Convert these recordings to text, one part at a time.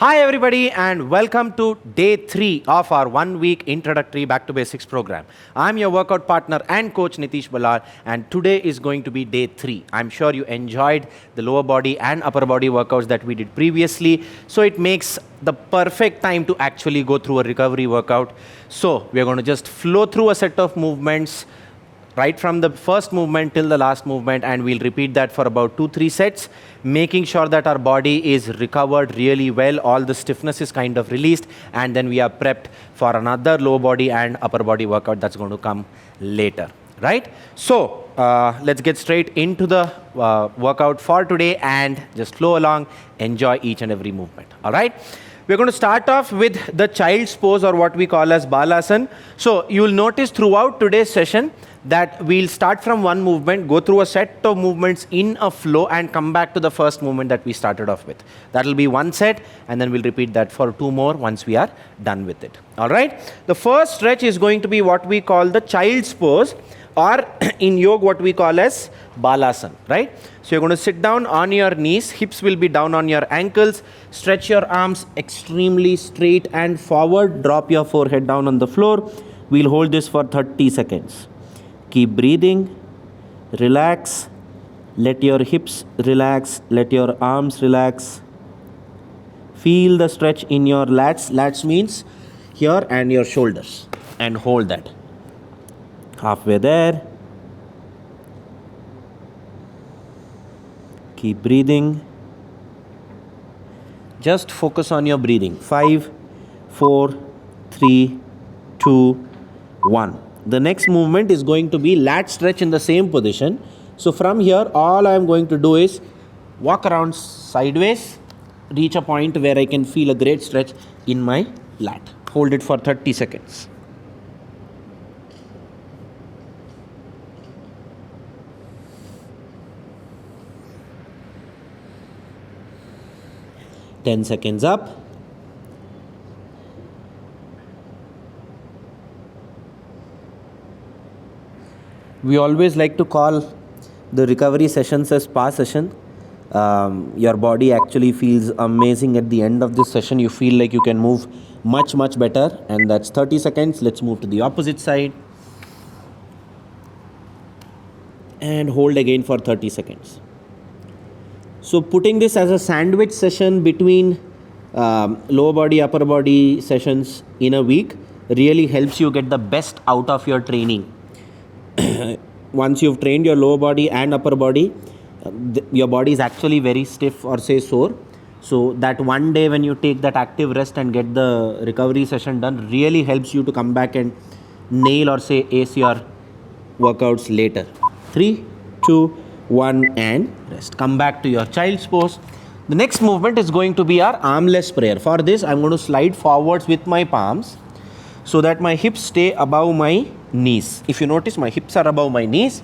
Hi everybody and welcome to day 3 of our 1-week introductory back to basics program. I'm your workout partner and coach Nitish Ballar, and today is going to be day 3. I'm sure you enjoyed the lower body and upper body workouts that we did previously, so it makes the perfect time to actually go through a recovery workout. So we're going to just flow through a set of movements right from the first movement till the last movement, and we'll repeat that for about 2-3 sets, making sure that our body is recovered really well, all the stiffness is kind of released, and then we are prepped for another lower body and upper body workout that's going to come later, right? So let's get straight into the workout for today and just flow along, enjoy each and every movement. All right, we're going to start off with the child's pose, or what we call as balasana. So you will notice throughout today's session that we'll start from one movement, go through a set of movements in a flow, and come back to the first movement that we started off with. That will be one set, and then we'll repeat that for 2 more once we are done with it. All right. The first stretch is going to be what we call the child's pose, or in yoga what we call as balasana, right? So you're going to sit down on your knees, hips will be down on your ankles, stretch your arms extremely straight and forward, drop your forehead down on the floor. We'll hold this for 30 seconds. Keep breathing, relax, let your hips relax, let your arms relax. Feel the stretch in your lats. Lats means here and your shoulders, and hold that. Halfway there. Keep breathing. Just focus on your breathing. 5, 4, 3, 2, 1. The next movement is going to be lat stretch in the same position. So from here, all I am going to do is walk around sideways, reach a point where I can feel a great stretch in my lat. Hold it for 30 seconds. Ten seconds up. We always like to call the recovery sessions as spa session. Your body actually feels amazing at the end of this session. You feel like you can move much better, and that's 30 seconds. Let's move to the opposite side and hold again for 30 seconds. So putting this as a sandwich session between lower body, upper body sessions in a week really helps you get the best out of your training. Once you've trained your lower body and upper body, your body is actually very stiff or say sore. So that one day when you take that active rest and get the recovery session done really helps you to come back and nail or say ace your workouts later. 3, 2, 1 and rest. Come back to your child's pose. The next movement is going to be our armless prayer. For this, I'm going to slide forwards with my palms so that my hips stay above my knees. If you notice, my hips are above my knees.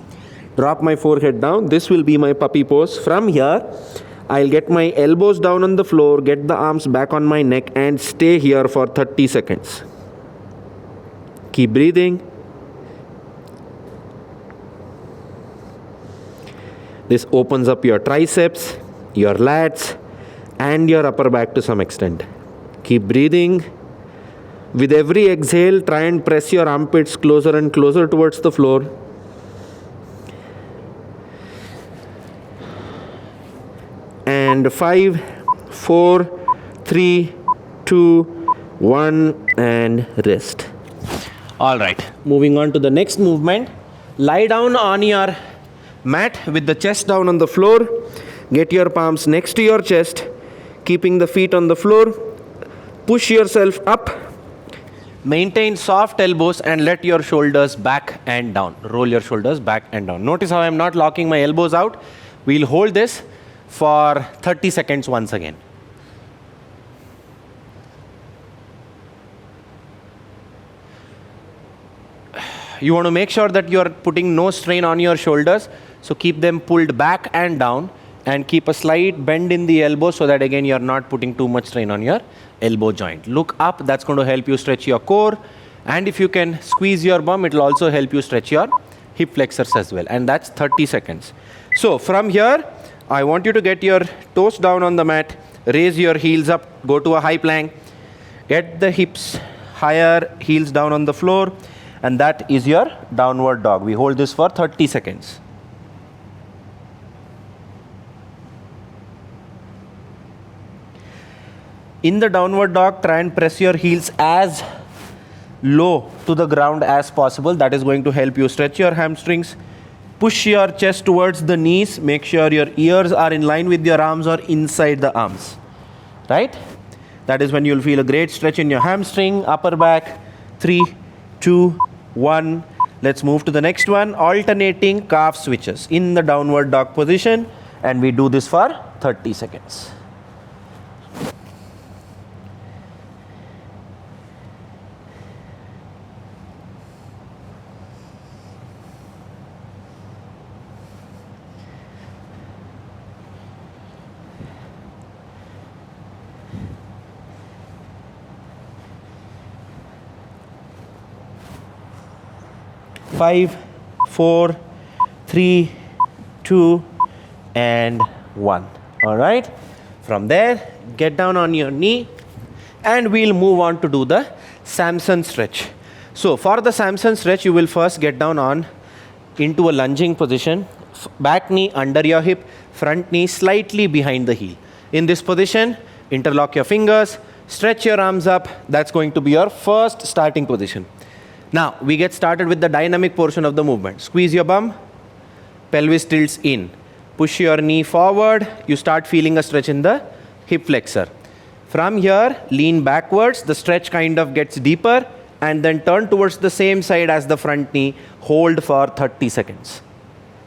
Drop my forehead down. This will be my puppy pose. From here, I'll get my elbows down on the floor, get the arms back on my neck, and stay here for 30 seconds. Keep breathing. This opens up your triceps, your lats, and your upper back to some extent. Keep breathing. With every exhale, try and press your armpits closer and closer towards the floor. And 5, 4, 3, 2, 1 and rest. All right, moving on to the next movement. Lie down on your mat with the chest down on the floor. Get your palms next to your chest, keeping the feet on the floor. Push yourself up. Maintain soft elbows and let your shoulders back and down. Roll your shoulders back and down. Notice how I'm not locking my elbows out. We'll hold this for 30 seconds once again. You want to make sure that you're putting no strain on your shoulders. So keep them pulled back and down, and keep a slight bend in the elbow so that again you're not putting too much strain on your elbow joint. Look up. That's going to help you stretch your core. And if you can squeeze your bum, it will also help you stretch your hip flexors as well. And that's 30 seconds. So from here, I want you to get your toes down on the mat, Raise your heels up, go to a high plank. Get the hips higher, heels down on the floor. And that is your downward dog. We hold this for 30 seconds. In the downward dog, try and press your heels as low to the ground as possible. That is going to help you stretch your hamstrings. Push your chest towards the knees. Make sure your ears are in line with your arms or inside the arms. Right? That is when you'll feel a great stretch in your hamstring, upper back. 3, 2, 1. Let's move to the next one. Alternating calf switches in the downward dog position. And we do this for 30 seconds. Five, 4, 3, 2, and 1. All right. From there, get down on your knee, and we'll move on to do the Samson stretch. So for the Samson stretch, you will first get down on into a lunging position. Back knee under your hip, front knee slightly behind the heel. In this position, interlock your fingers, stretch your arms up. That's going to be your first starting position. Now, we get started with the dynamic portion of the movement. Squeeze your bum, pelvis tilts in. Push your knee forward, you start feeling a stretch in the hip flexor. From here, lean backwards, the stretch kind of gets deeper, and then turn towards the same side as the front knee. Hold for 30 seconds.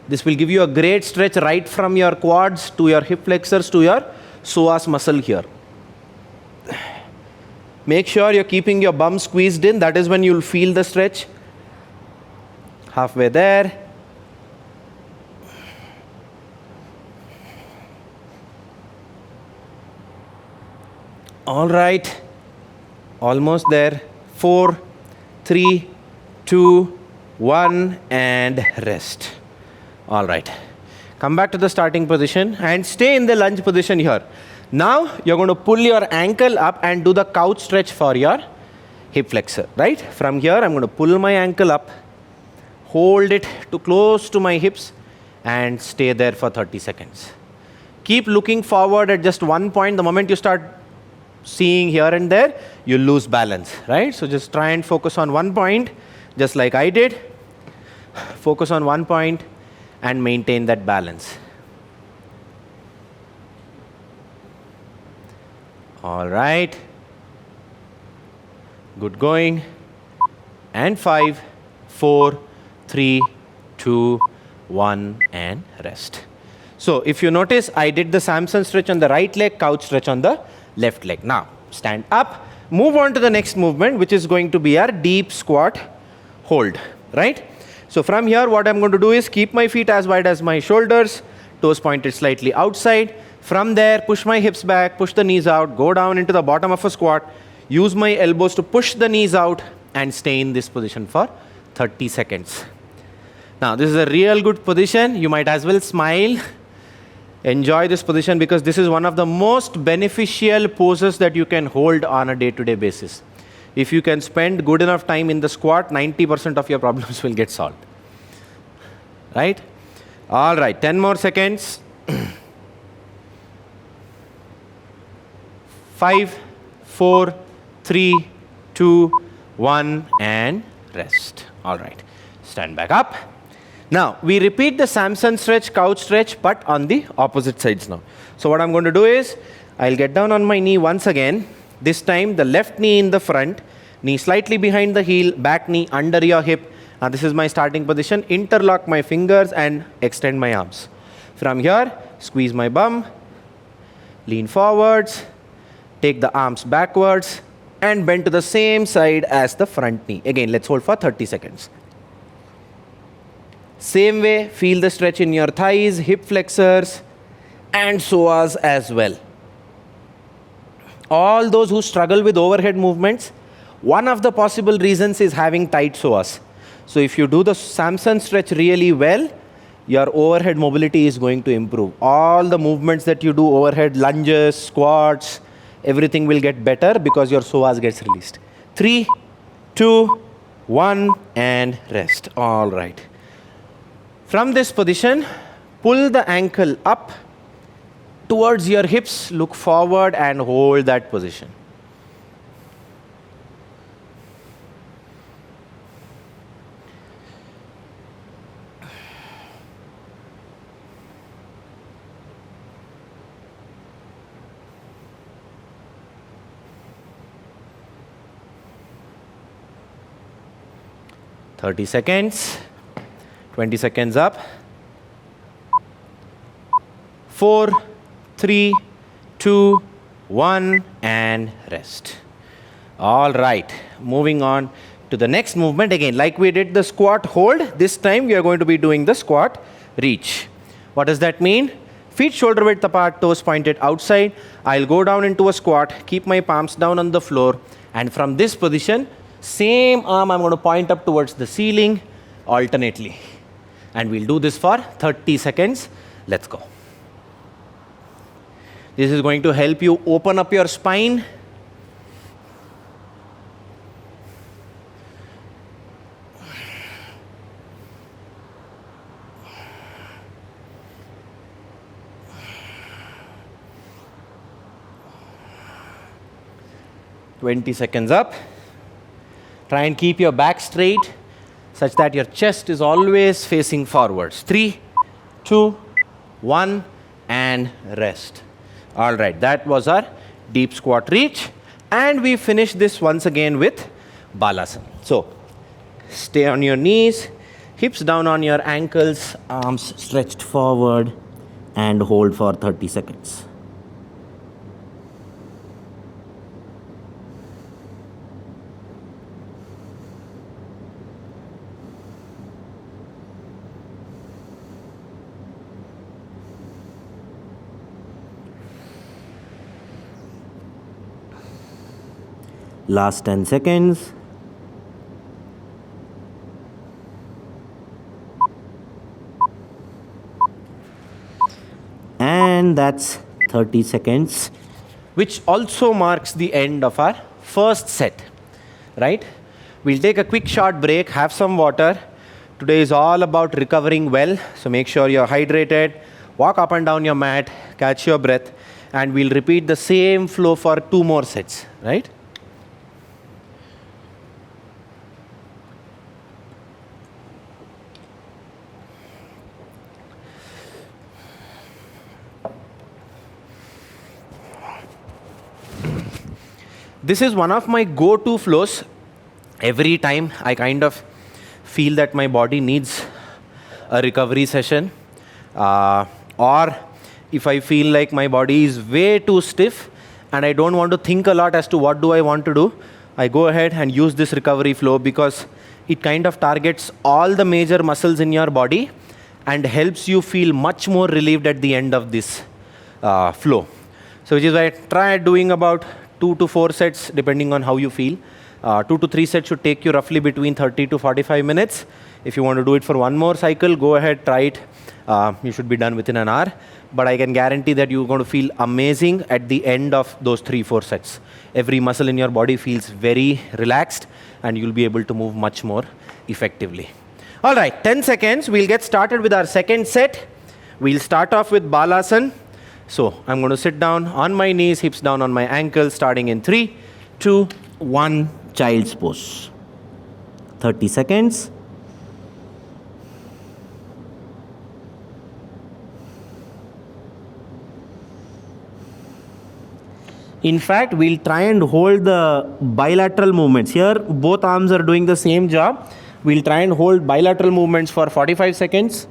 This will give you a great stretch right from your quads to your hip flexors to your psoas muscle here. Make sure you're keeping your bum squeezed in. That is when you'll feel the stretch. Halfway there. All right. Almost there. 4, 3, 2, 1, and rest. All right. Come back to the starting position and stay in the lunge position here. Now, you're going to pull your ankle up and do the couch stretch for your hip flexor, right? From here, I'm going to pull my ankle up, hold it to close to my hips, and stay there for 30 seconds. Keep looking forward at just one point. The moment you start seeing here and there, you lose balance, right? So just try and focus on one point, just like I did. Focus on one point and maintain that balance. All right. Good going. And 5, 4, 3, 2, 1, and rest. So if you notice, I did the Samson stretch on the right leg, couch stretch on the left leg. Now, stand up. Move on to the next movement, which is going to be our deep squat hold, right? So from here, what I'm going to do is keep my feet as wide as my shoulders, toes pointed slightly outside. From there, push my hips back, push the knees out, go down into the bottom of a squat, use my elbows to push the knees out, and stay in this position for 30 seconds. Now, this is a real good position. You might as well smile. Enjoy this position because this is one of the most beneficial poses that you can hold on a day-to-day basis. If you can spend good enough time in the squat, 90% of your problems will get solved. Right? All right, 10 more seconds. 5, 4, 3, 2, 1, and rest. All right. Stand back up. Now, we repeat the Samson stretch, couch stretch, but on the opposite sides now. So what I'm going to do is, I'll get down on my knee once again. This time, the left knee in the front, knee slightly behind the heel, back knee under your hip. Now, this is my starting position. Interlock my fingers and extend my arms. From here, squeeze my bum, lean forwards, take the arms backwards, and bend to the same side as the front knee. Again, let's hold for 30 seconds. Same way, feel the stretch in your thighs, hip flexors, and psoas as well. All those who struggle with overhead movements, one of the possible reasons is having tight psoas. So if you do the Samson stretch really well, your overhead mobility is going to improve. All the movements that you do, overhead lunges, squats, everything will get better because your psoas gets released. 3, 2, 1, and rest. All right. From this position, pull the ankle up towards your hips, look forward and hold that position. Thirty seconds, 20 seconds up. 4, 3, 2, 1, and rest. All right, moving on to the next movement. Again, like we did the squat hold, this time we are going to be doing the squat reach. What does that mean? Feet shoulder width apart, toes pointed outside. I'll go down into a squat, keep my palms down on the floor, and from this position, same arm I'm going to point up towards the ceiling alternately. And we'll do this for 30 seconds. Let's go. This is going to help you open up your spine. Twenty seconds up. Try and keep your back straight such that your chest is always facing forwards. 3, 2, 1, and rest. All right, that was our deep squat reach. And we finish this once again with balasana. So, stay on your knees, hips down on your ankles, arms stretched forward, and hold for 30 seconds. Last 10 seconds. And that's 30 seconds, which also marks the end of our first set, right? We'll take a quick short break, have some water. Today is all about recovering well, so make sure you're hydrated. Walk up and down your mat, catch your breath, and we'll repeat the same flow for 2 more sets, right? This is one of my go-to flows. Every time I kind of feel that my body needs a recovery session, or if I feel like my body is way too stiff and I don't want to think a lot as to what do I want to do, I go ahead and use this recovery flow because it kind of targets all the major muscles in your body and helps you feel much more relieved at the end of this flow. So which is why I try doing about 2 to 4 sets depending on how you feel. 2 to 3 sets should take you roughly between 30 to 45 minutes. If you want to do it for one more cycle, go ahead, try it. You should be done within an hour. But I can guarantee that you're going to feel amazing at the end of those 3-4 sets. Every muscle in your body feels very relaxed and you'll be able to move much more effectively. All right, 10 seconds. We'll get started with our second set. We'll start off with balasana. So I'm going to sit down on my knees, hips down on my ankles, starting in 3, 2, 1, child's pose. 30 seconds. In fact, we'll try and hold the bilateral movements. Here, both arms are doing the same job. We'll try and hold bilateral movements for 45 seconds.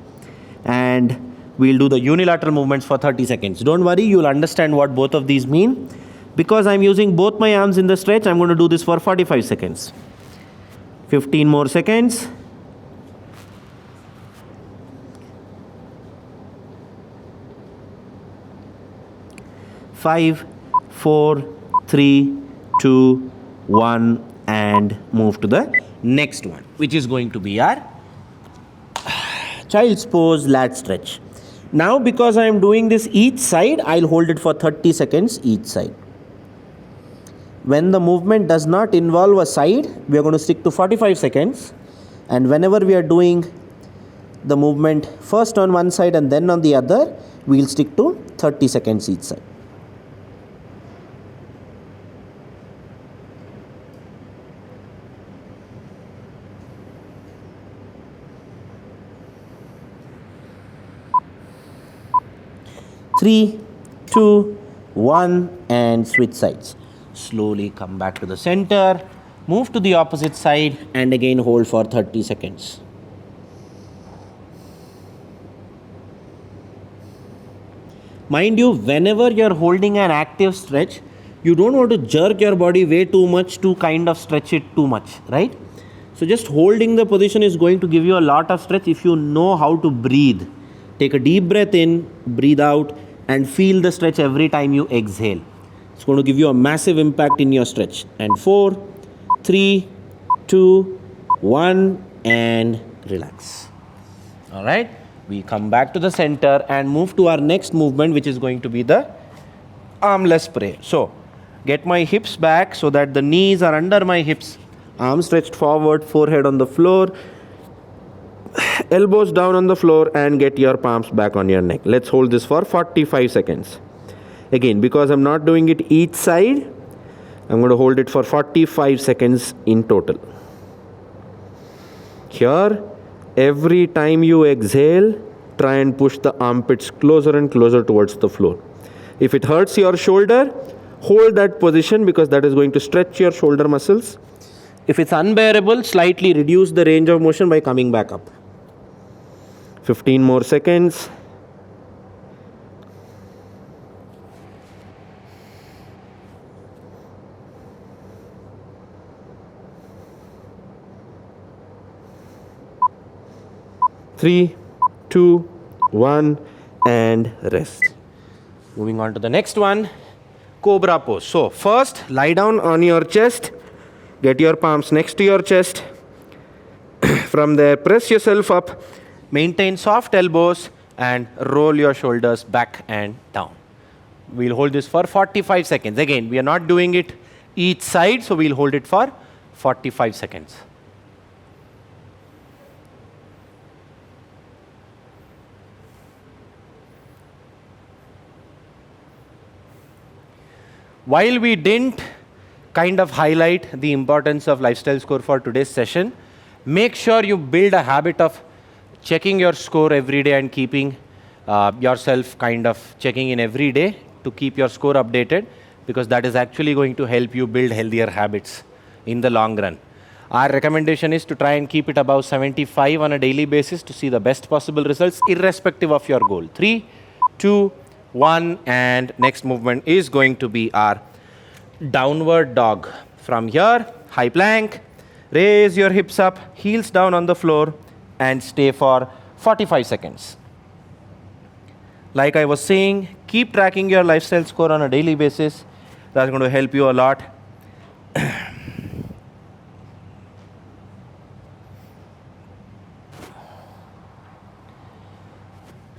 And we'll do the unilateral movements for 30 seconds. Don't worry, you'll understand what both of these mean. Because I'm using both my arms in the stretch, I'm going to do this for 45 seconds. 15 more seconds. Five, 4, 3, 2, 1, and move to the next one, which is going to be our Child's pose, lat stretch. Now because I am doing this each side, I'll hold it for 30 seconds each side. When the movement does not involve a side, we are going to stick to 45 seconds. And whenever we are doing the movement first on one side and then on the other, we'll stick to 30 seconds each side. Three, two, one, and switch sides. Slowly come back to the center, move to the opposite side, and again hold for 30 seconds. Mind you, whenever you're holding an active stretch, you don't want to jerk your body way too much to kind of stretch it too much, right? So just holding the position is going to give you a lot of stretch if you know how to breathe. Take a deep breath in, breathe out, and feel the stretch every time you exhale. It's going to give you a massive impact in your stretch. And 4, 3, 2, 1, and relax. All right. We come back to the center and move to our next movement, which is going to be the armless prayer. So get my hips back so that the knees are under my hips. Arms stretched forward, forehead on the floor, elbows down on the floor, and get your palms back on your neck. Let's hold this for 45 seconds. Again, because I'm not doing it each side, I'm going to hold it for 45 seconds in total. Here, every time you exhale, try and push the armpits closer and closer towards the floor. If it hurts your shoulder, hold that position because that is going to stretch your shoulder muscles. If it's unbearable, slightly reduce the range of motion by coming back up. 15 more seconds. Three, two, one, and rest. Moving on to the next one, cobra pose. So first, lie down on your chest. Get your palms next to your chest. From there, press yourself up. Maintain soft elbows and roll your shoulders back and down. We'll hold this for 45 seconds. Again, we are not doing it each side, so we'll hold it for 45 seconds. While we didn't kind of highlight the importance of lifestyle score for today's session, make sure you build a habit of checking your score every day and keeping yourself kind of checking in every day to keep your score updated, because that is actually going to help you build healthier habits in the long run. Our recommendation is to try and keep it above 75 on a daily basis to see the best possible results irrespective of your goal. 3, 2, 1, and next movement is going to be our downward dog. From here, high plank, raise your hips up, heels down on the floor, and stay for 45 seconds. Like I was saying, keep tracking your lifestyle score on a daily basis. That's going to help you a lot.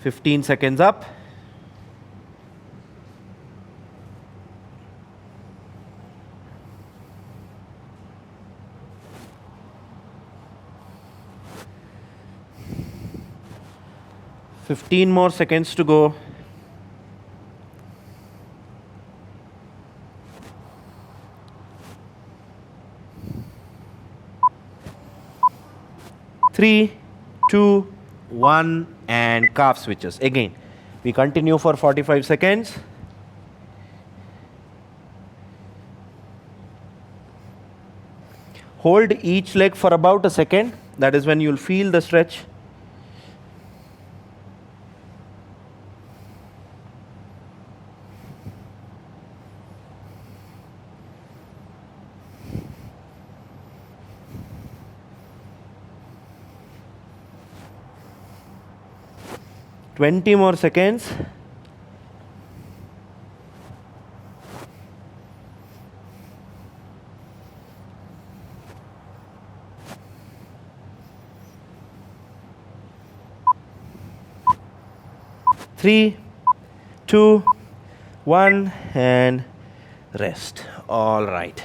15 seconds up. Fifteen more seconds to go. Three, two, one, and calf switches. Again, we continue for 45 seconds. Hold each leg for about a second. That is when you'll feel the stretch. Twenty more seconds. 3, 2, 1, and rest. All right.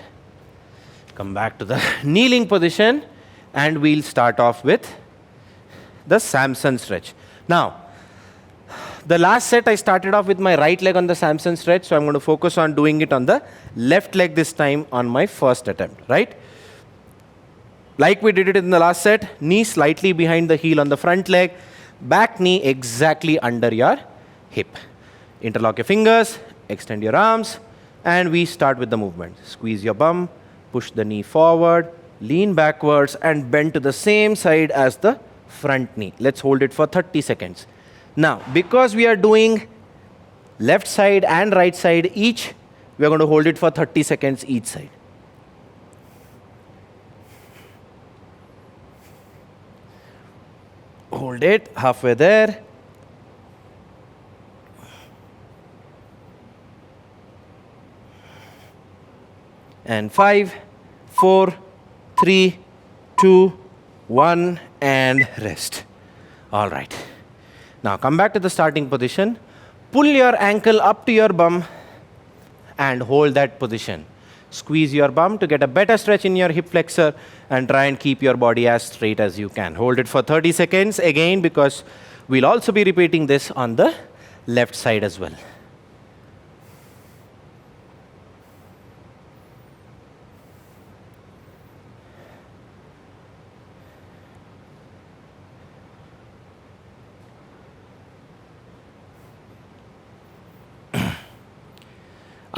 Come back to the kneeling position, and we'll start off with the Samson stretch. Now, the last set I started off with my right leg on the Samson stretch, so I'm going to focus on doing it on the left leg this time on my first attempt, right? Like we did it in the last set, knee slightly behind the heel on the front leg, back knee exactly under your hip. Interlock your fingers, extend your arms, and we start with the movement. Squeeze your bum, push the knee forward, lean backwards, and bend to the same side as the front knee. Let's hold it for 30 seconds. Now, because we are doing left side and right side each, we are going to hold it for 30 seconds each side. Hold it halfway there. And 5, 4, 3, 2, 1, and rest. All right. Now come back to the starting position. Pull your ankle up to your bum and hold that position. Squeeze your bum to get a better stretch in your hip flexor and try and keep your body as straight as you can. Hold it for 30 seconds again, because we'll also be repeating this on the left side as well.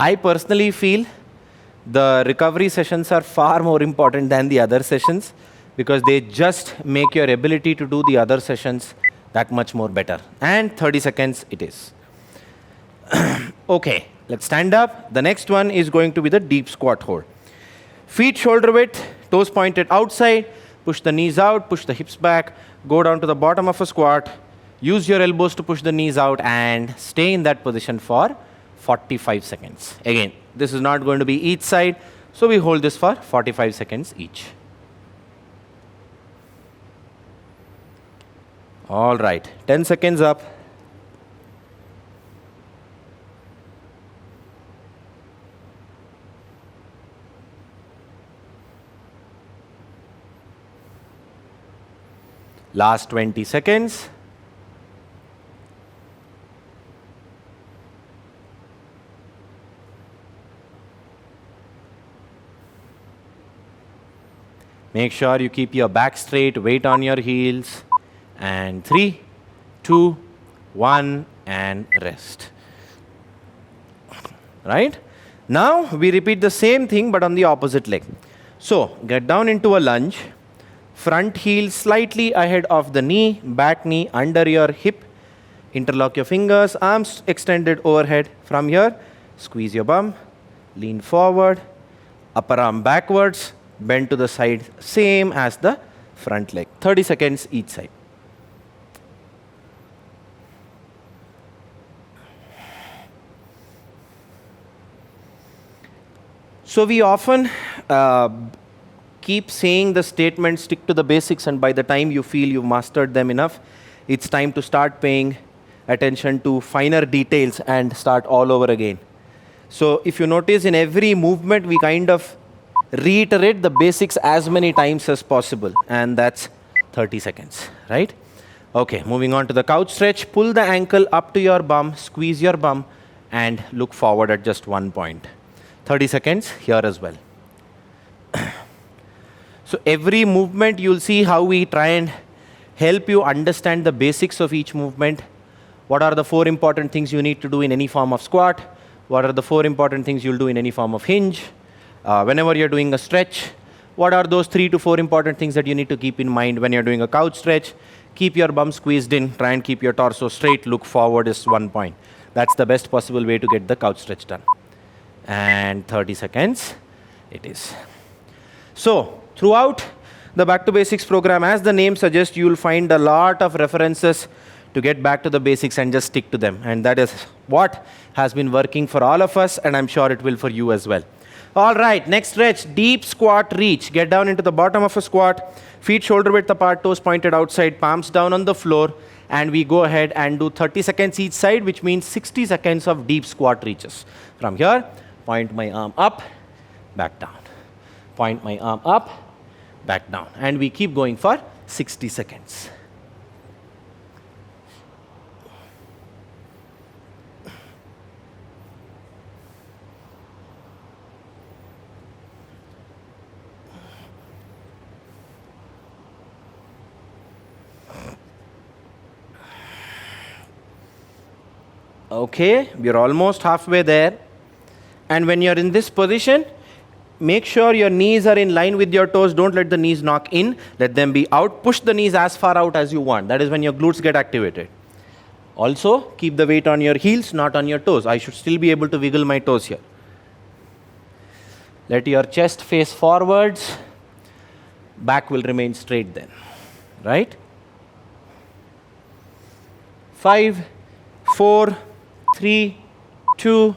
I personally feel the recovery sessions are far more important than the other sessions, because they just make your ability to do the other sessions that much more better. And 30 seconds it is. Okay, let's stand up. The next one is going to be the deep squat hold. Feet shoulder width, toes pointed outside, push the knees out, push the hips back, go down to the bottom of a squat, use your elbows to push the knees out, and stay in that position for 45 seconds. Again, this is not going to be each side, so we hold this for 45 seconds each. All right, 10 seconds up. Last 20 seconds. Make sure you keep your back straight, weight on your heels. And 3, 2, 1, and rest. Right? Now we repeat the same thing but on the opposite leg. So get down into a lunge. Front heel slightly ahead of the knee, back knee under your hip. Interlock your fingers, arms extended overhead. From here, squeeze your bum, lean forward, upper arm backwards, bend to the side, same as the front leg. 30 seconds each side. So we often keep saying the statement, stick to the basics, and by the time you feel you've mastered them enough, it's time to start paying attention to finer details and start all over again. So if you notice, in every movement, we kind of reiterate the basics as many times as possible, and that's 30 seconds, right? Okay, moving on to the couch stretch. Pull the ankle up to your bum, squeeze your bum, and look forward at just one point. 30 seconds here as well. So every movement, you'll see how we try and help you understand the basics of each movement. What are the 4 important things you need to do in any form of squat? What are the 4 important things you'll do in any form of hinge? Whenever you're doing a stretch, what are those 3 to 4 important things that you need to keep in mind when you're doing a couch stretch? Keep your bum squeezed in, try and keep your torso straight, look forward is one point. That's the best possible way to get the couch stretch done. And 30 seconds it is. So throughout the Back to Basics program, as the name suggests, you will find a lot of references to get back to the basics and just stick to them. And that is what has been working for all of us, and I'm sure it will for you as well. All right, next stretch, deep squat reach. Get down into the bottom of a squat, feet shoulder width apart, toes pointed outside, palms down on the floor, and we go ahead and do 30 seconds each side, which means 60 seconds of deep squat reaches. From here, point my arm up, back down. Point my arm up, back down. And we keep going for 60 seconds. Okay, we're almost halfway there. And when you're in this position, make sure your knees are in line with your toes. Don't let the knees knock in. Let them be out. Push the knees as far out as you want. That is when your glutes get activated. Also, keep the weight on your heels, not on your toes. I should still be able to wiggle my toes here. Let your chest face forwards. Back will remain straight then. Right? 5, 4, 3, 2,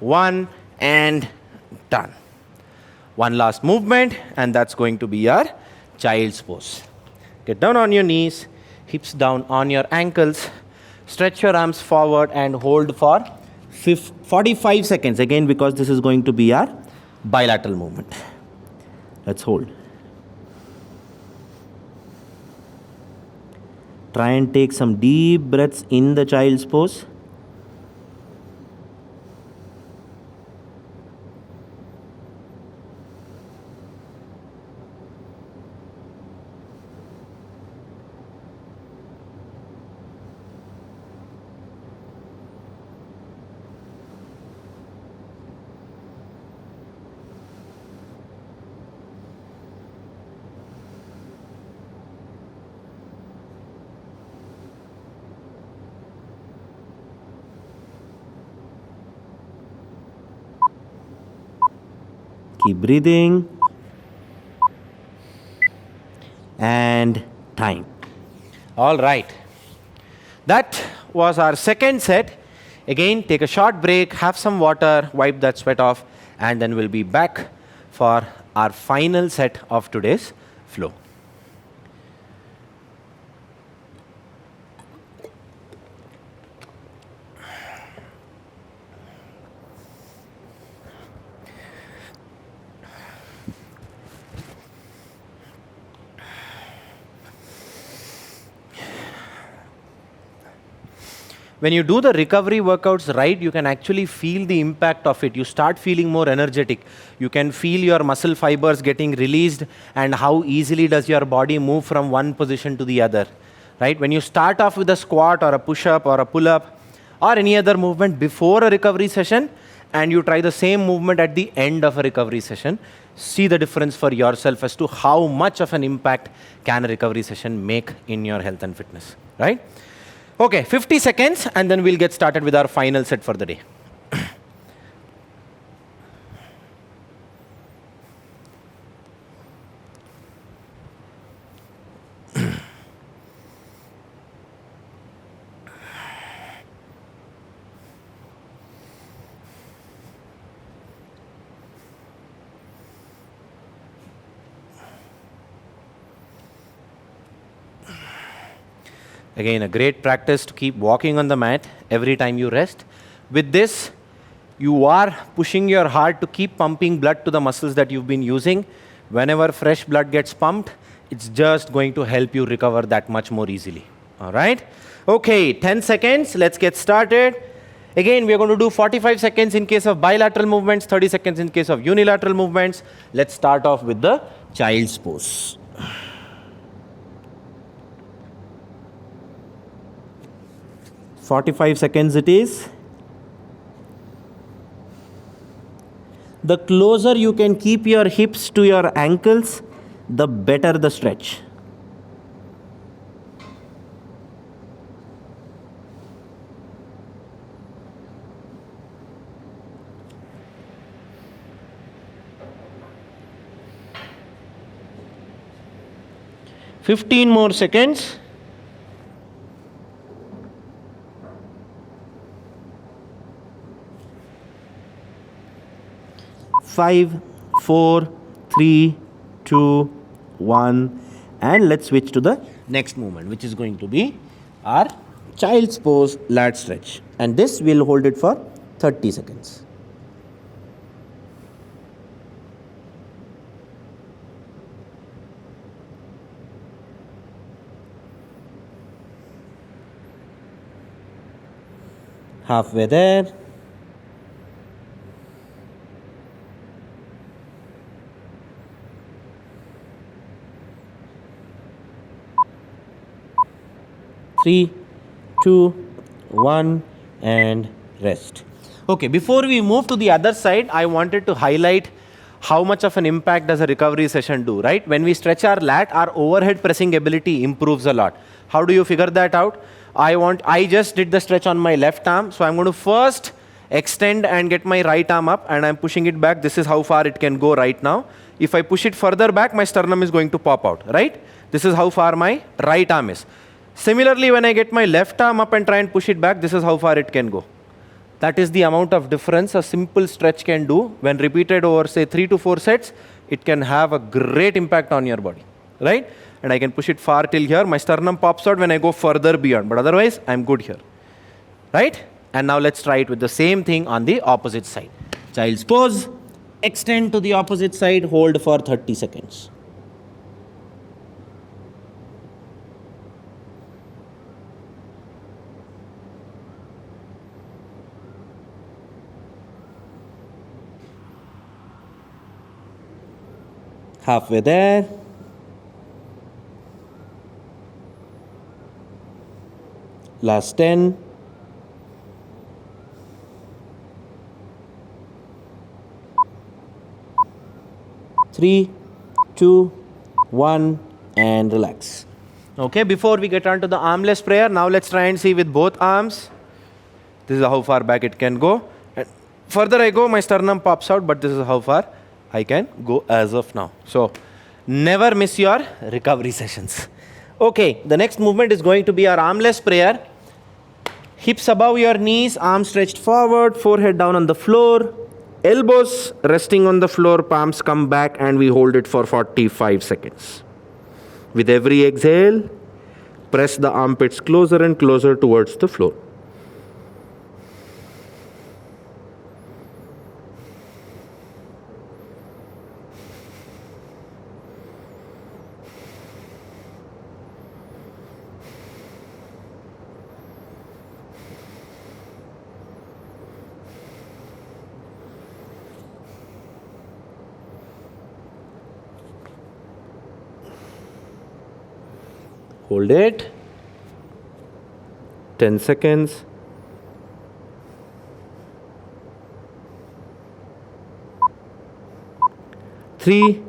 1, and done. One last movement, and that's going to be your child's pose. Get down on your knees, hips down on your ankles, stretch your arms forward and hold for 45 seconds. Again, because this is going to be our bilateral movement. Let's hold. Try and take some deep breaths in the child's pose. Keep breathing. And time. All right. That was our second set. Again, take a short break, have some water, wipe that sweat off, and then we'll be back for our final set of today's flow. When you do the recovery workouts right, you can actually feel the impact of it. You start feeling more energetic. You can feel your muscle fibers getting released and how easily does your body move from one position to the other. Right? When you start off with a squat or a push-up or a pull-up or any other movement before a recovery session and you try the same movement at the end of a recovery session, see the difference for yourself as to how much of an impact can a recovery session make in your health and fitness. Right? Okay, 50 seconds and then we'll get started with our final set for the day. Again, a great practice to keep walking on the mat every time you rest. With this, you are pushing your heart to keep pumping blood to the muscles that you've been using. Whenever fresh blood gets pumped, it's just going to help you recover that much more easily. All right? Okay, 10 seconds. Let's get started. Again, we are going to do 45 seconds in case of bilateral movements, 30 seconds in case of unilateral movements. Let's start off with the child's pose. "45 seconds it is. The closer you can keep your hips to your ankles, the better the stretch. "15 more seconds. 5, 4, 3, 2, 1, and let's switch to the next movement, which is going to be our child's pose lat stretch, and this will hold it for 30 seconds. Halfway there. Three, two, one, and rest. Okay, before we move to the other side, I wanted to highlight how much of an impact does a recovery session do, right? When we stretch our lat, our overhead pressing ability improves a lot. How do you figure that out? I just did the stretch on my left arm, so I'm going to first extend and get my right arm up, and I'm pushing it back. This is how far it can go right now. If I push it further back, my sternum is going to pop out, right? This is how far my right arm is. Similarly, when I get my left arm up and try and push it back, this is how far it can go. That is the amount of difference a simple stretch can do. When repeated over, say, 3 to 4 sets, it can have a great impact on your body, right? And I can push it far till here. My sternum pops out when I go further beyond, but otherwise, I'm good here, right? And now let's try it with the same thing on the opposite side. Child's pose, extend to the opposite side, hold for 30 seconds. Halfway there. Last 10. Three, two, one, and relax. Okay, before we get on to the armless prayer, now let's try and see with both arms. This is how far back it can go. And further I go, my sternum pops out, but this is how far I can go as of now. So never miss your recovery sessions. Okay, the next movement is going to be our armless prayer. Hips above your knees, arms stretched forward, forehead down on the floor, elbows resting on the floor, palms come back, and we hold it for 45 seconds. With every exhale, press the armpits closer and closer towards the floor. Hold it. 10 seconds. Three,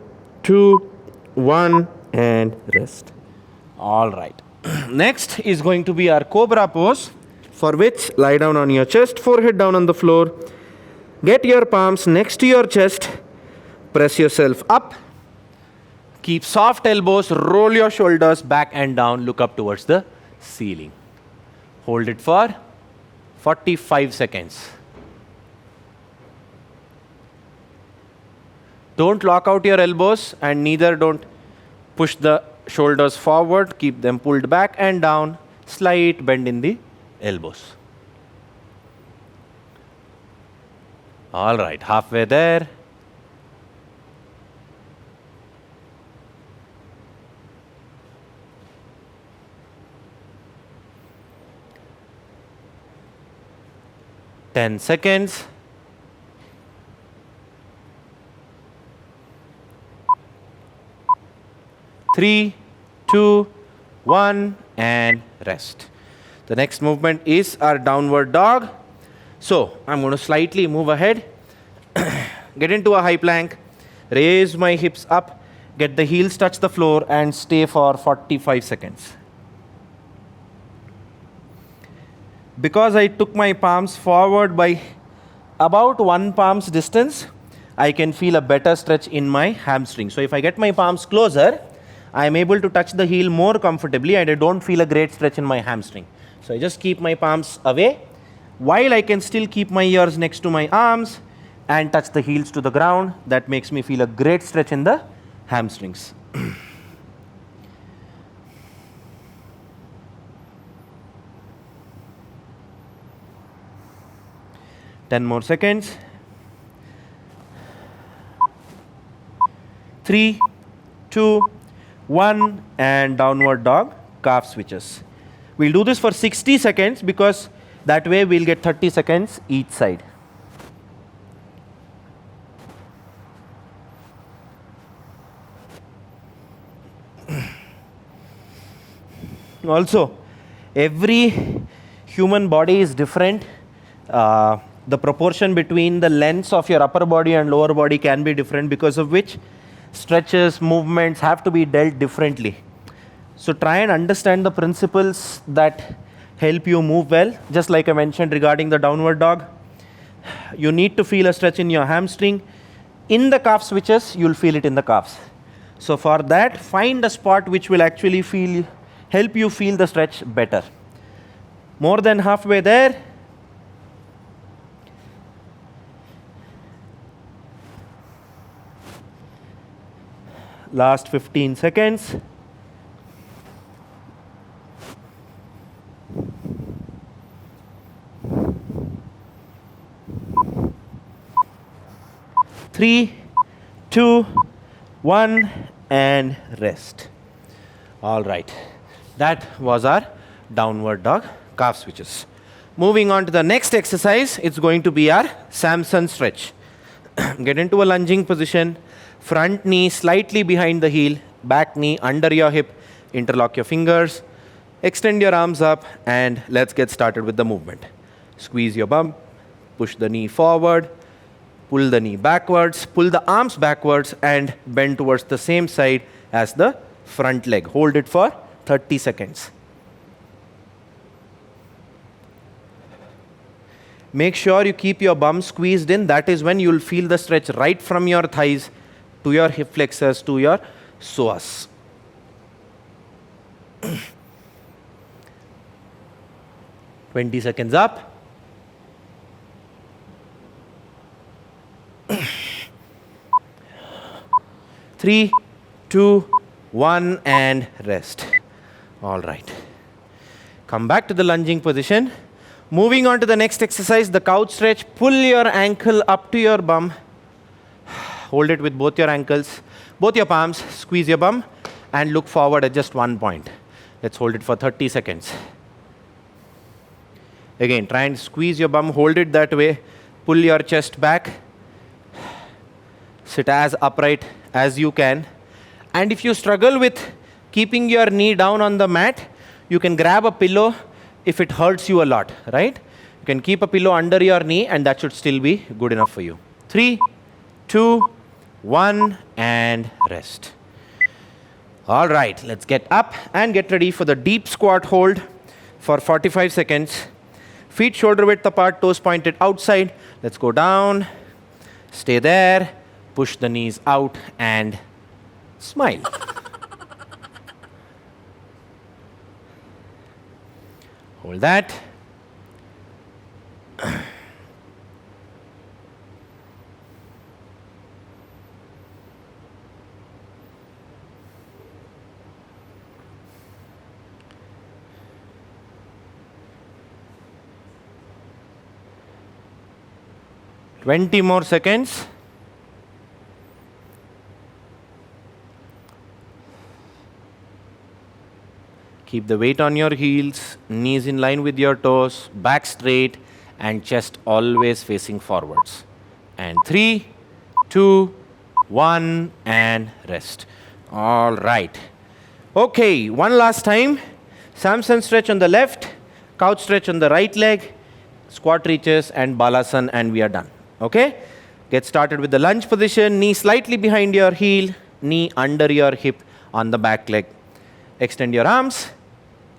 two, one, and rest. All right. Next is going to be our cobra pose, for which lie down on your chest, forehead down on the floor. Get your palms next to your chest. Press yourself up. Keep soft elbows, roll your shoulders back and down, look up towards the ceiling. Hold it for 45 seconds. Don't lock out your elbows, and neither don't push the shoulders forward. Keep them pulled back and down, slight bend in the elbows. All right, halfway there. Ten seconds. Three, two, one, and rest. The next movement is our downward dog. So I'm going to slightly move ahead, get into a high plank, raise my hips up, get the heels touch the floor, and stay for 45 seconds. Because I took my palms forward by about 1 palm's distance, I can feel a better stretch in my hamstring. So if I get my palms closer, I am able to touch the heel more comfortably, and I don't feel a great stretch in my hamstring. So I just keep my palms away, while I can still keep my ears next to my arms and touch the heels to the ground. That makes me feel a great stretch in the hamstrings. 10 more seconds. 3, 2, 1, and downward dog, calf switches. We'll do this for 60 seconds because that way we'll get 30 seconds each side. Also, every human body is different. The proportion between the lengths of your upper body and lower body can be different, because of which stretches, movements have to be dealt differently. So try and understand the principles that help you move well. Just like I mentioned regarding the downward dog, you need to feel a stretch in your hamstring. In the calf switches, you'll feel it in the calves. So for that, find a spot which will actually help you feel the stretch better. More than halfway there. Last 15 seconds. Three, 2, 1, and rest. All right. That was our downward dog calf switches. Moving on to the next exercise, it's going to be our Samson stretch. Get into a lunging position, front knee slightly behind the heel, back knee under your hip, interlock your fingers, extend your arms up, and let's get started with the movement. Squeeze your bum, push the knee forward, pull the knee backwards, pull the arms backwards, and bend towards the same side as the front leg. Hold it for 30 seconds. Make sure you keep your bum squeezed in. That is when you'll feel the stretch right from your thighs to your hip flexors to your psoas. 20 seconds up. 3, 2, 1, and rest. All right. Come back to the lunging position. Moving on to the next exercise, the couch stretch. Pull your ankle up to your bum. Hold it with both your ankles, both your palms. Squeeze your bum and look forward at just one point. Let's hold it for 30 seconds. Again, try and squeeze your bum. Hold it that way. Pull your chest back. Sit as upright as you can. And if you struggle with keeping your knee down on the mat, you can grab a pillow if it hurts you a lot, right? You can keep a pillow under your knee and that should still be good enough for you. 3, 2, 1, and rest. All right, let's get up and get ready for the deep squat hold for 45 seconds. Feet shoulder width apart, toes pointed outside. Let's go down, stay there, push the knees out and smile. Hold that. Twenty more seconds. Keep the weight on your heels, knees in line with your toes, back straight, and chest always facing forwards. And 3, 2, 1, and rest. All right. Okay, one last time. Samson stretch on the left, couch stretch on the right leg, squat reaches, and balasan, and we are done. Okay? Get started with the lunge position, knee slightly behind your heel, knee under your hip on the back leg. Extend your arms.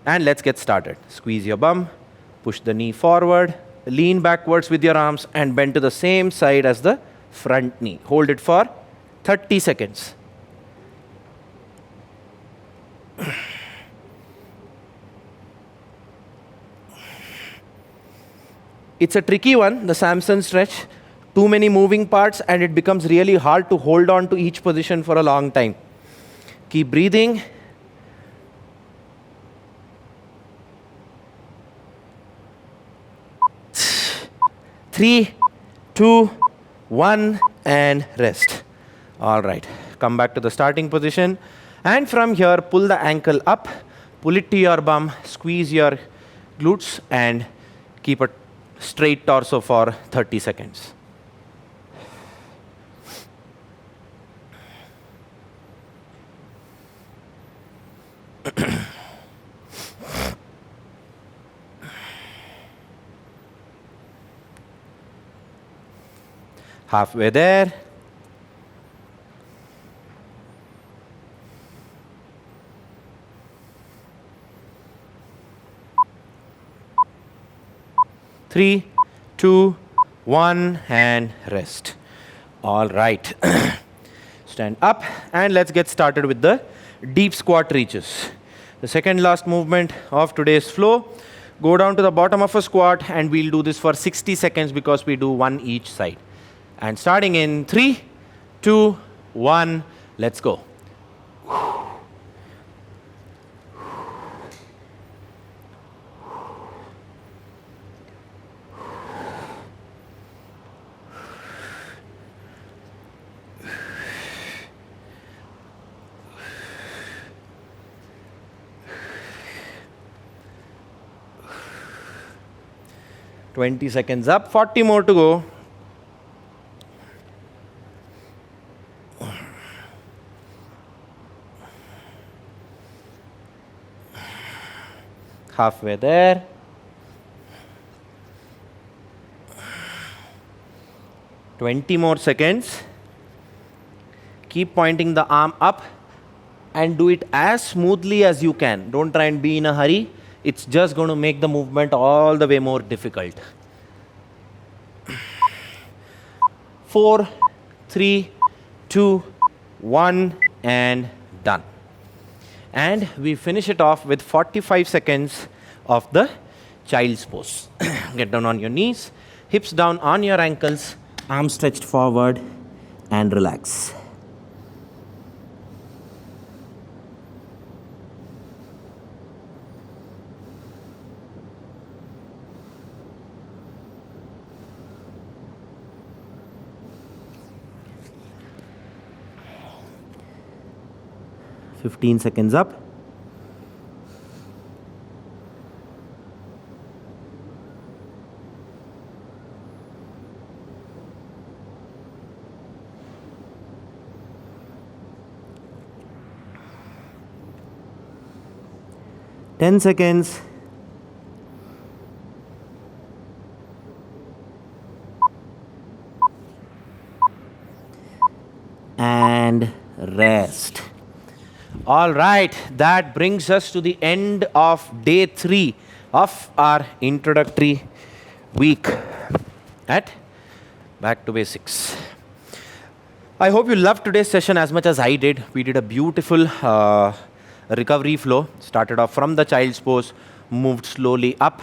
And let's get started. Squeeze your bum, push the knee forward, lean backwards with your arms and bend to the same side as the front knee. Hold it for 30 seconds. It's a tricky one, the Samson stretch. Too many moving parts and it becomes really hard to hold on to each position for a long time. Keep breathing. 3, 2, 1, and rest. All right, come back to the starting position. And from here, pull the ankle up, pull it to your bum, squeeze your glutes, and keep a straight torso for 30 seconds. Halfway there. Three, 2, 1, and rest. All right. Stand up and let's get started with the deep squat reaches. The second last movement of today's flow. Go down to the bottom of a squat and we'll do this for 60 seconds because we do one each side. And starting in 3, 2, 1, let's go. 20 seconds up, 40 more to go. Halfway there. Twenty more seconds. Keep pointing the arm up and do it as smoothly as you can. Don't try and be in a hurry. It's just going to make the movement all the way more difficult. 4, 3, 2, 1, and done. And we finish it off with 45 seconds of the child's pose. Get down on your knees, hips down on your ankles, arms stretched forward, and relax. Fifteen seconds up. Ten seconds. And rest. All right, that brings us to the end of day 3 of our introductory week at Back to Basics. I hope you loved today's session as much as I did. We did a beautiful recovery flow. Started off from the child's pose, moved slowly up,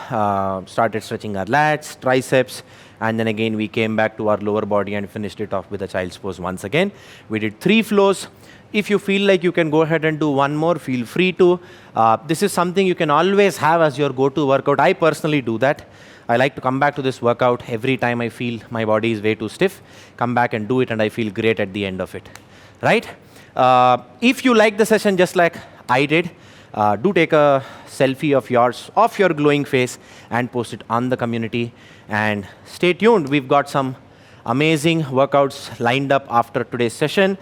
started stretching our lats, triceps, and then again we came back to our lower body and finished it off with the child's pose once again. We did 3 flows. If you feel like you can go ahead and do one more, feel free to. This is something you can always have as your go-to workout. I personally do that. I like to come back to this workout every time I feel my body is way too stiff. Come back and do it and I feel great at the end of it. Right? If you like the session just like I did, do take a selfie of yours, of your glowing face, and post it on the community. And stay tuned. We've got some amazing workouts lined up after today's session.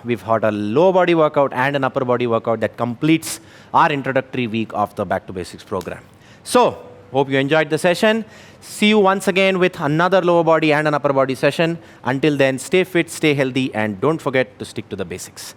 We've got a lower body workout and an upper body workout that completes our introductory week of the Back to Basics program. So, hope you enjoyed the session. See you once again with another lower body and an upper body session. Until then, stay fit, stay healthy, and don't forget to stick to the basics.